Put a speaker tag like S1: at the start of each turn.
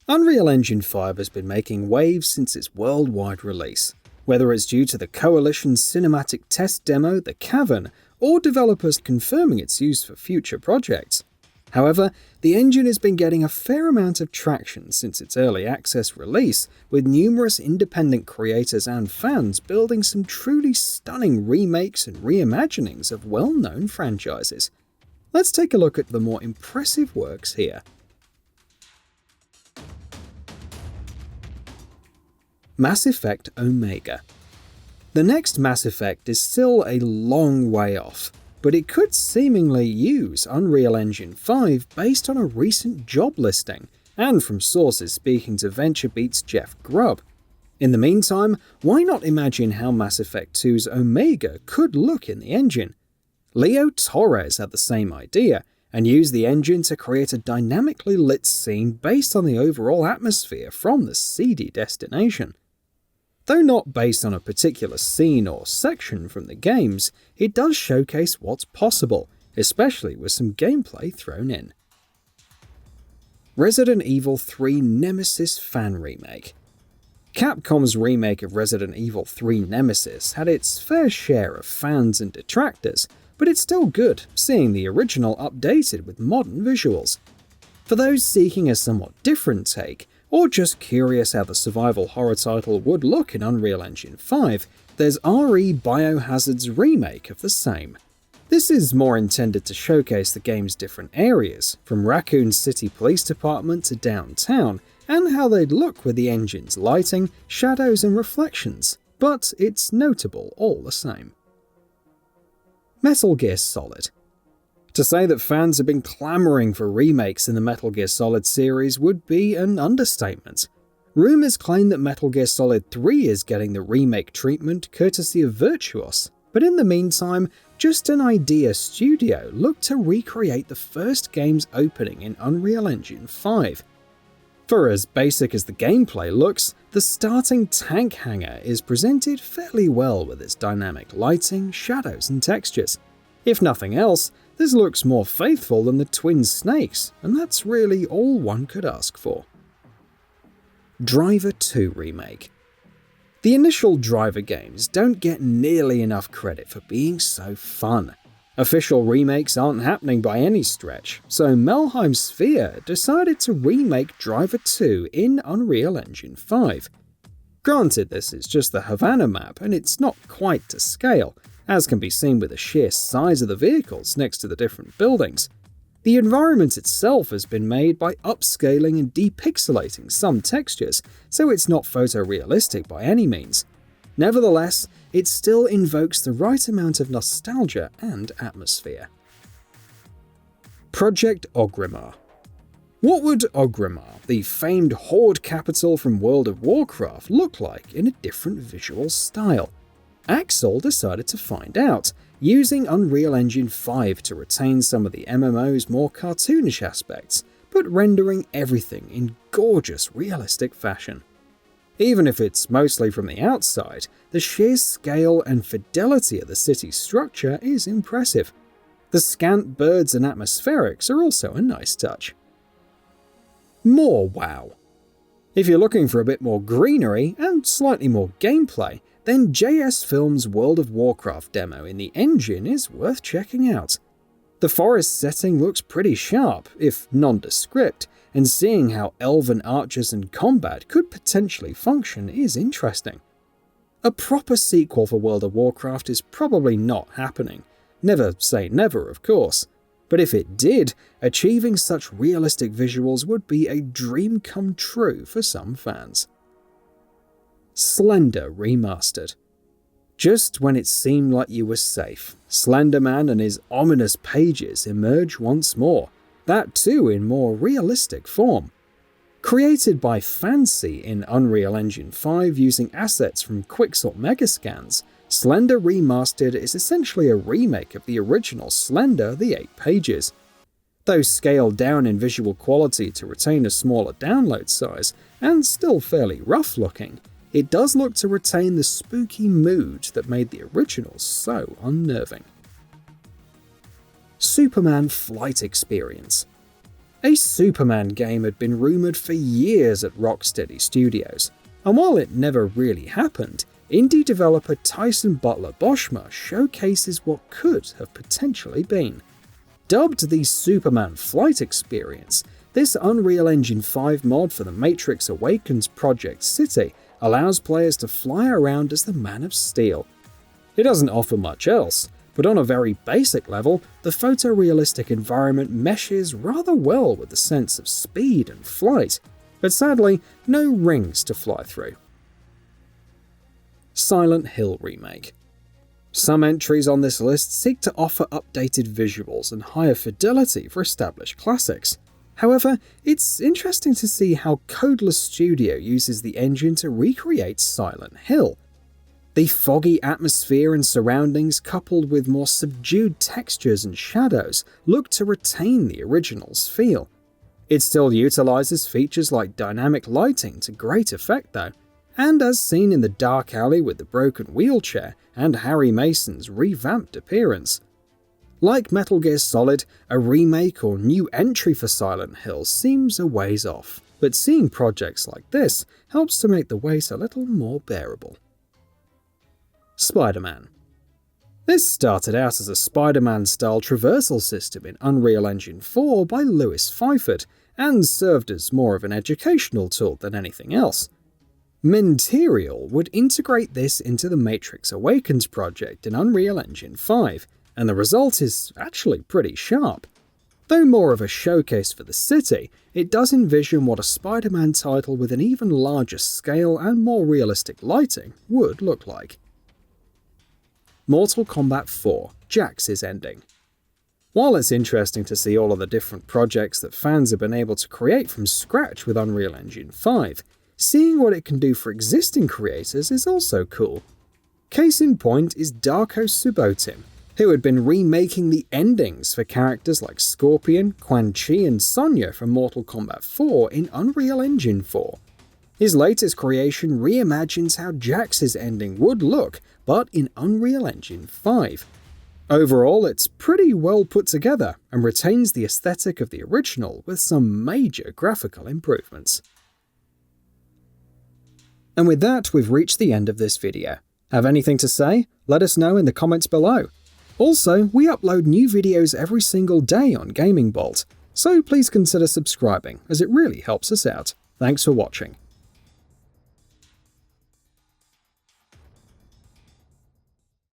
S1: Unreal Engine 5 has been making waves since its worldwide release, whether it's due to the Coalition's cinematic test demo, the Cavern, or developers confirming its use for future projects. However, the engine has been getting a fair amount of traction since its early access release, with numerous independent creators and fans building some truly stunning remakes and reimaginings of well-known franchises. Let's take a look at the more impressive works here. Mass Effect Omega. The next Mass Effect is still a long way off, but it could seemingly use Unreal Engine 5 based on a recent job listing, and from sources speaking to VentureBeat's Jeff Grubb. In the meantime, why not imagine how Mass Effect 2's Omega could look in the engine? Leo Torres had the same idea, and used the engine to create a dynamically lit scene based on the overall atmosphere from the seedy destination. Though not based on a particular scene or section from the games, it does showcase what's possible, especially with some gameplay thrown in. Resident Evil 3 NEMESIS fan remake. Capcom's remake of Resident Evil 3 NEMESIS had its fair share of fans and detractors, but it's still good seeing the original updated with modern visuals. For those seeking a somewhat different take, or just curious how the survival horror title would look in Unreal Engine 5, there's RE Biohazard's remake of the same. This is more intended to showcase the game's different areas, from Raccoon City Police Department to downtown, and how they'd look with the engine's lighting, shadows and reflections, but it's notable all the same. Metal Gear Solid. To say that fans have been clamoring for remakes in the Metal Gear Solid series would be an understatement. Rumors claim that Metal Gear Solid 3 is getting the remake treatment courtesy of Virtuos, but in the meantime, Just an Idea Studio looked to recreate the first game's opening in Unreal Engine 5. For as basic as the gameplay looks, the starting tank hangar is presented fairly well with its dynamic lighting, shadows and textures. If nothing else, this looks more faithful than the Twin Snakes, and that's really all one could ask for. Driver 2 remake. The initial Driver games don't get nearly enough credit for being so fun. Official remakes aren't happening by any stretch, so Melheim Sphere decided to remake Driver 2 in Unreal Engine 5. Granted, this is just the Havana map and it's not quite to scale, as can be seen with the sheer size of the vehicles next to the different buildings. The environment itself has been made by upscaling and depixelating some textures, so it's not photorealistic by any means. Nevertheless, it still invokes the right amount of nostalgia and atmosphere. Project OGRIMMAR. What would OGRIMMAR, the famed horde capital from World of Warcraft, look like in a different visual style? Axel decided to find out, using Unreal Engine 5 to retain some of the MMO's more cartoonish aspects, but rendering everything in gorgeous, realistic fashion. Even if it's mostly from the outside, the sheer scale and fidelity of the city's structure is impressive. The scant birds and atmospherics are also a nice touch. More WoW. If you're looking for a bit more greenery and slightly more gameplay, then JS Films' World of Warcraft demo in the engine is worth checking out. The forest setting looks pretty sharp, if nondescript, and seeing how elven archers and combat could potentially function is interesting. A proper sequel for World of Warcraft is probably not happening. Never say never, of course. But if it did, achieving such realistic visuals would be a dream come true for some fans. Slender Remastered. Just when it seemed like you were safe, Slender Man and his ominous pages emerge once more, that too in more realistic form. Created by Fancy in Unreal Engine 5 using assets from Quixel Megascans, Slender Remastered is essentially a remake of the original Slender, the 8 pages. Though scaled down in visual quality to retain a smaller download size, and still fairly rough looking, it does look to retain the spooky mood that made the original so unnerving. Superman Flight Experience. A Superman game had been rumoured for years at Rocksteady Studios, and while it never really happened, indie developer Tyson Butler Boschma showcases what could have potentially been. Dubbed the Superman Flight Experience, this Unreal Engine 5 mod for the Matrix Awakens Project City allows players to fly around as the Man of Steel. It doesn't offer much else, but on a very basic level, the photorealistic environment meshes rather well with the sense of speed and flight, but sadly, no rings to fly through. Silent Hill Remake. Some entries on this list seek to offer updated visuals and higher fidelity for established classics. However, it's interesting to see how Codeless Studio uses the engine to recreate Silent Hill. The foggy atmosphere and surroundings, coupled with more subdued textures and shadows, look to retain the original's feel. It still utilizes features like dynamic lighting to great effect though, and as seen in the dark alley with the broken wheelchair and Harry Mason's revamped appearance. Like Metal Gear Solid, a remake or new entry for Silent Hill seems a ways off, but seeing projects like this helps to make the wait a little more bearable. Spider-Man. This started out as a Spider-Man-style traversal system in Unreal Engine 4 by Lewis Feiford, and served as more of an educational tool than anything else. Minterial would integrate this into the Matrix Awakens project in Unreal Engine 5, and the result is actually pretty sharp. Though more of a showcase for the city, it does envision what a Spider-Man title with an even larger scale and more realistic lighting would look like. Mortal Kombat 4 – JAX'S ending. While it's interesting to see all of the different projects that fans have been able to create from scratch with Unreal Engine 5, seeing what it can do for existing creators is also cool. Case in point is Darko Subotim, who had been remaking the endings for characters like Scorpion, Quan Chi, and Sonya from Mortal Kombat 4 in Unreal Engine 4. His latest creation reimagines how JAX'S ending would look, but in Unreal Engine 5. Overall, it's pretty well put together and retains the aesthetic of the original with some major graphical improvements. And with that, we've reached the end of this video. Have anything to say? Let us know in the comments below. Also, we upload new videos every single day on GamingBolt, so please consider subscribing as it really helps us out. Thanks for watching.